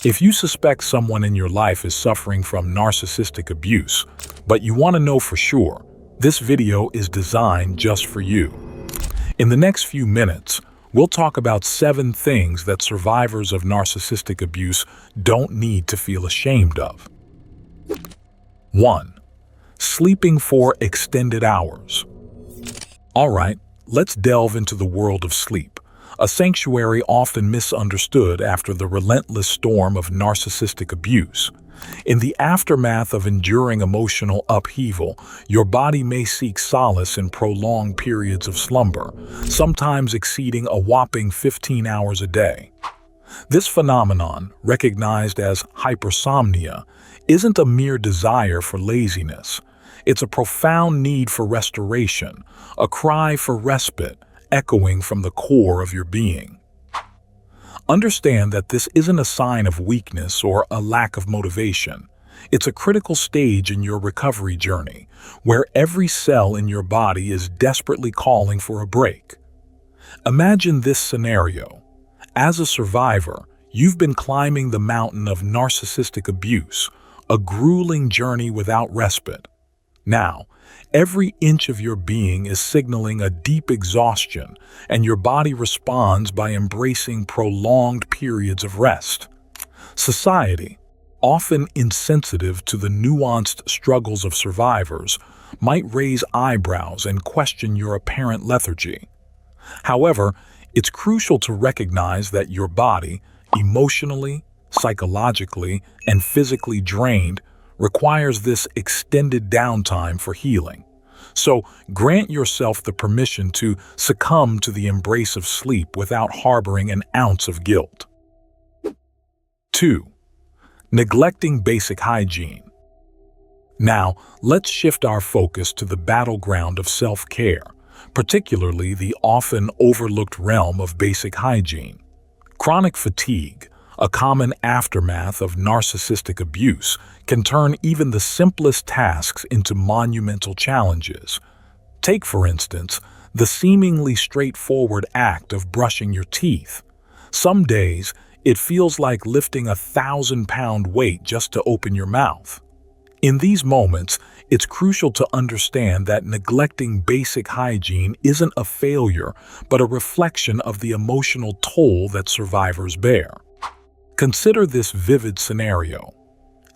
If you suspect someone in your life is suffering from narcissistic abuse, but you want to know for sure, this video is designed just for you. In the next few minutes, we'll talk about 7 things that survivors of narcissistic abuse don't need to feel ashamed of. 1. Sleeping for extended hours. All right, let's delve into the world of sleep, a sanctuary often misunderstood after the relentless storm of narcissistic abuse. In the aftermath of enduring emotional upheaval, your body may seek solace in prolonged periods of slumber, sometimes exceeding a whopping 15 hours a day. This phenomenon, recognized as hypersomnia, isn't a mere desire for laziness. It's a profound need for restoration, a cry for respite, echoing from the core of your being. Understand that this isn't a sign of weakness or a lack of motivation. It's a critical stage in your recovery journey, where every cell in your body is desperately calling for a break. Imagine this scenario. As a survivor, you've been climbing the mountain of narcissistic abuse, a grueling journey without respite. Now, every inch of your being is signaling a deep exhaustion, and your body responds by embracing prolonged periods of rest. Society, often insensitive to the nuanced struggles of survivors, might raise eyebrows and question your apparent lethargy. However, it's crucial to recognize that your body, emotionally, psychologically, and physically drained, requires this extended downtime for healing. So grant yourself the permission to succumb to the embrace of sleep without harboring an ounce of guilt. 2. Neglecting basic hygiene. Now, let's shift our focus to the battleground of self-care, particularly the often overlooked realm of basic hygiene. Chronic fatigue, a common aftermath of narcissistic abuse, can turn even the simplest tasks into monumental challenges. Take, for instance, the seemingly straightforward act of brushing your teeth. Some days, it feels like lifting a 1,000-pound weight just to open your mouth. In these moments, it's crucial to understand that neglecting basic hygiene isn't a failure, but a reflection of the emotional toll that survivors bear. Consider this vivid scenario.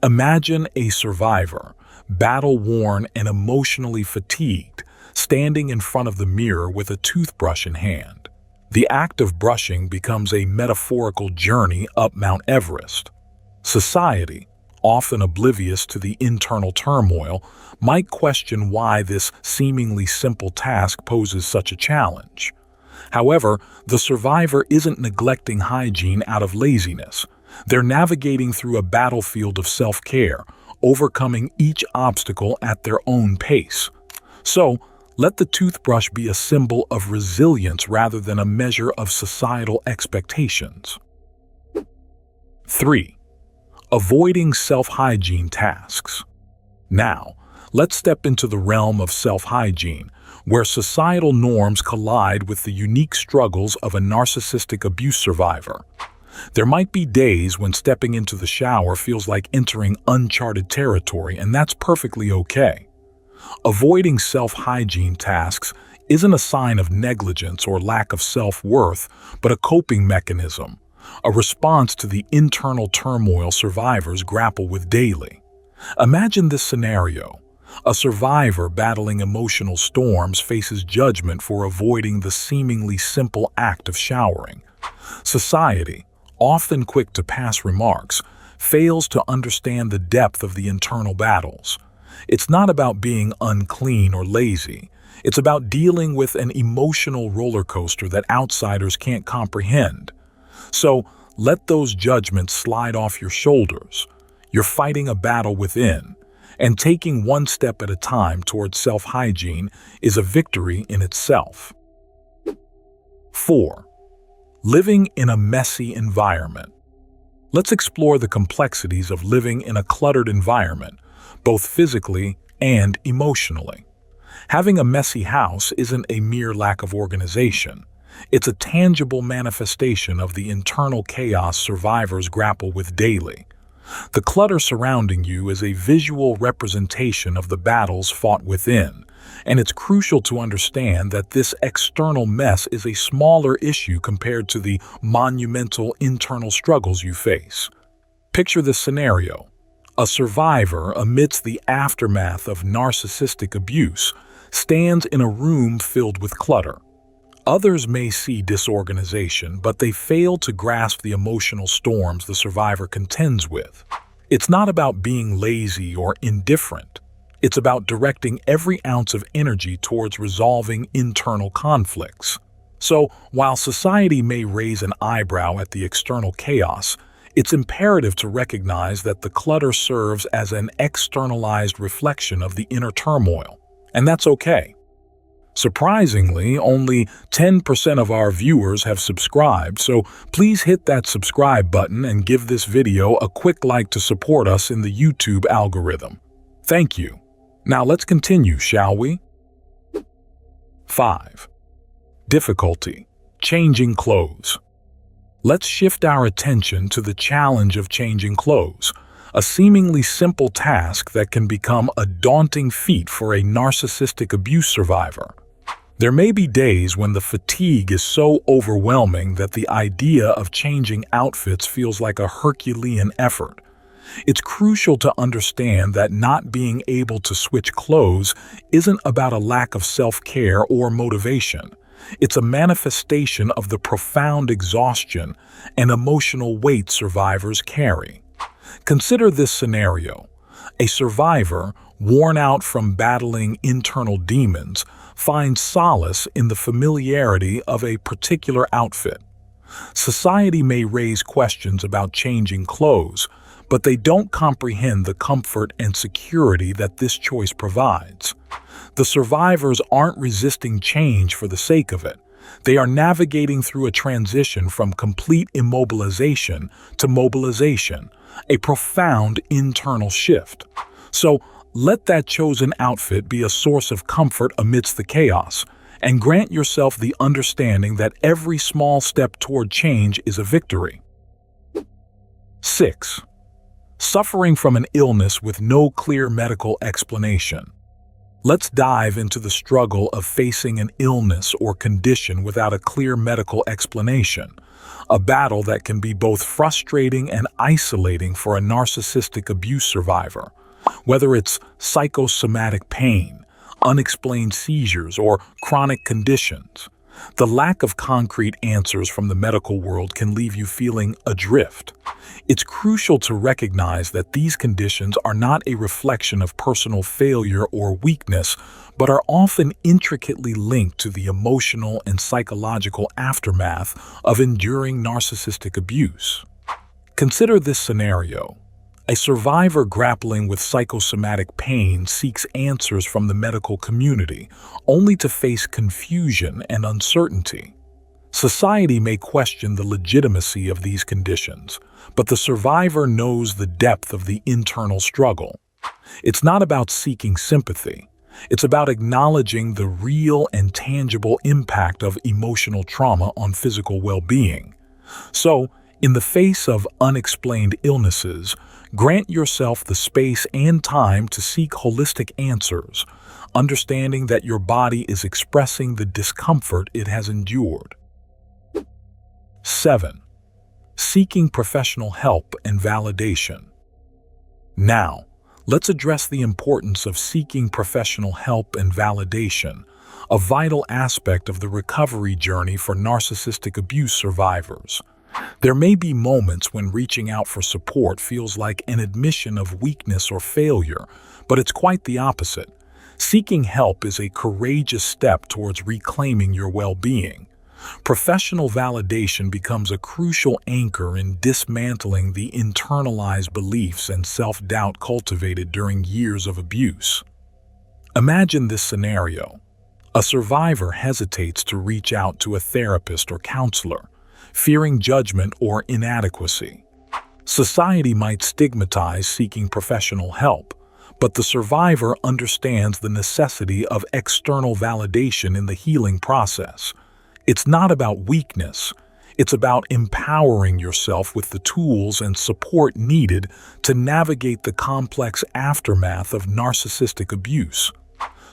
Imagine a survivor, battle-worn and emotionally fatigued, standing in front of the mirror with a toothbrush in hand. The act of brushing becomes a metaphorical journey up Mount Everest. Society, often oblivious to the internal turmoil, might question why this seemingly simple task poses such a challenge. However, the survivor isn't neglecting hygiene out of laziness. They're navigating through a battlefield of self-care, overcoming each obstacle at their own pace. So, let the toothbrush be a symbol of resilience rather than a measure of societal expectations. 3. Avoiding self-hygiene tasks. Now, let's step into the realm of self-hygiene, where societal norms collide with the unique struggles of a narcissistic abuse survivor. There might be days when stepping into the shower feels like entering uncharted territory, and that's perfectly okay. Avoiding self-hygiene tasks isn't a sign of negligence or lack of self-worth, but a coping mechanism, a response to the internal turmoil survivors grapple with daily. Imagine this scenario. A survivor battling emotional storms faces judgment for avoiding the seemingly simple act of showering. Society, often quick to pass remarks, fails to understand the depth of the internal battles. It's not about being unclean or lazy. It's about dealing with an emotional roller coaster that outsiders can't comprehend. So, let those judgments slide off your shoulders. You're fighting a battle within, and taking one step at a time towards self-hygiene is a victory in itself. 4. Living in a messy environment. Let's explore the complexities of living in a cluttered environment, both physically and emotionally. Having a messy house isn't a mere lack of organization. It's a tangible manifestation of the internal chaos survivors grapple with daily. The clutter surrounding you is a visual representation of the battles fought within, and it's crucial to understand that this external mess is a smaller issue compared to the monumental internal struggles you face. Picture this scenario. A survivor, amidst the aftermath of narcissistic abuse, stands in a room filled with clutter. Others may see disorganization, but they fail to grasp the emotional storms the survivor contends with. It's not about being lazy or indifferent. It's about directing every ounce of energy towards resolving internal conflicts. So, while society may raise an eyebrow at the external chaos, it's imperative to recognize that the clutter serves as an externalized reflection of the inner turmoil. And that's okay. Surprisingly, only 10% of our viewers have subscribed, so please hit that subscribe button and give this video a quick like to support us in the YouTube algorithm. Thank you. Now let's continue, shall we? 5. Difficulty: changing clothes. Let's shift our attention to the challenge of changing clothes, a seemingly simple task that can become a daunting feat for a narcissistic abuse survivor. There may be days when the fatigue is so overwhelming that the idea of changing outfits feels like a Herculean effort. It's crucial to understand that not being able to switch clothes isn't about a lack of self-care or motivation. It's a manifestation of the profound exhaustion and emotional weight survivors carry. Consider this scenario. A survivor, worn out from battling internal demons, finds solace in the familiarity of a particular outfit. Society may raise questions about changing clothes, but they don't comprehend the comfort and security that this choice provides. The survivors aren't resisting change for the sake of it. They are navigating through a transition from complete immobilization to mobilization, a profound internal shift. So, let that chosen outfit be a source of comfort amidst the chaos, and grant yourself the understanding that every small step toward change is a victory. 6. Suffering from an illness with no clear medical explanation. Let's dive into the struggle of facing an illness or condition without a clear medical explanation, a battle that can be both frustrating and isolating for a narcissistic abuse survivor. Whether it's psychosomatic pain, unexplained seizures, or chronic conditions, the lack of concrete answers from the medical world can leave you feeling adrift. It's crucial to recognize that these conditions are not a reflection of personal failure or weakness, but are often intricately linked to the emotional and psychological aftermath of enduring narcissistic abuse. Consider this scenario. A survivor grappling with psychosomatic pain seeks answers from the medical community, only to face confusion and uncertainty. Society may question the legitimacy of these conditions, but the survivor knows the depth of the internal struggle. It's not about seeking sympathy. It's about acknowledging the real and tangible impact of emotional trauma on physical well-being. So, in the face of unexplained illnesses, grant yourself the space and time to seek holistic answers, understanding that your body is expressing the discomfort it has endured. 7. Seeking professional help and validation. Now, let's address the importance of seeking professional help and validation, a vital aspect of the recovery journey for narcissistic abuse survivors. There may be moments when reaching out for support feels like an admission of weakness or failure, but it's quite the opposite. Seeking help is a courageous step towards reclaiming your well-being. Professional validation becomes a crucial anchor in dismantling the internalized beliefs and self-doubt cultivated during years of abuse. Imagine this scenario. A survivor hesitates to reach out to a therapist or counselor, fearing judgment or inadequacy. Society might stigmatize seeking professional help, but the survivor understands the necessity of external validation in the healing process. It's not about weakness. It's about empowering yourself with the tools and support needed to navigate the complex aftermath of narcissistic abuse.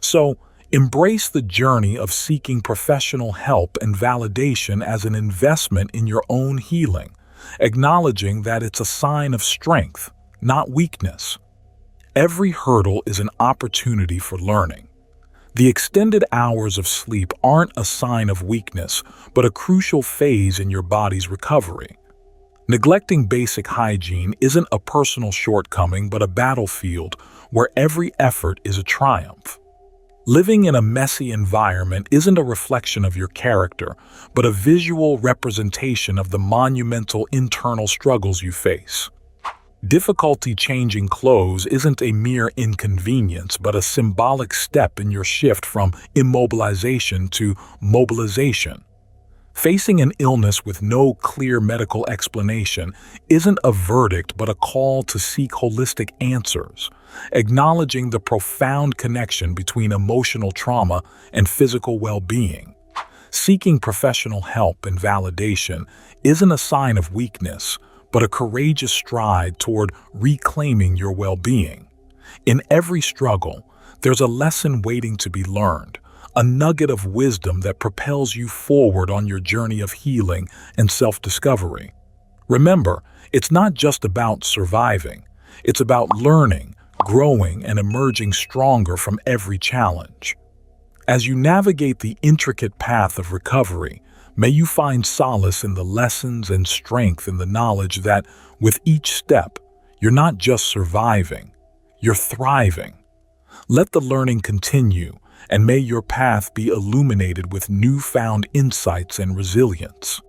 So, embrace the journey of seeking professional help and validation as an investment in your own healing, acknowledging that it's a sign of strength, not weakness. Every hurdle is an opportunity for learning. The extended hours of sleep aren't a sign of weakness, but a crucial phase in your body's recovery. Neglecting basic hygiene isn't a personal shortcoming, but a battlefield where every effort is a triumph. Living in a messy environment isn't a reflection of your character, but a visual representation of the monumental internal struggles you face. Difficulty changing clothes isn't a mere inconvenience, but a symbolic step in your shift from immobilization to mobilization. Facing an illness with no clear medical explanation isn't a verdict, but a call to seek holistic answers, acknowledging the profound connection between emotional trauma and physical well-being. Seeking professional help and validation isn't a sign of weakness, but a courageous stride toward reclaiming your well-being. In every struggle, there's a lesson waiting to be learned, a nugget of wisdom that propels you forward on your journey of healing and self-discovery. Remember, it's not just about surviving. It's about learning, growing, and emerging stronger from every challenge. As you navigate the intricate path of recovery, may you find solace in the lessons and strength in the knowledge that, with each step, you're not just surviving, you're thriving. Let the learning continue, and may your path be illuminated with newfound insights and resilience.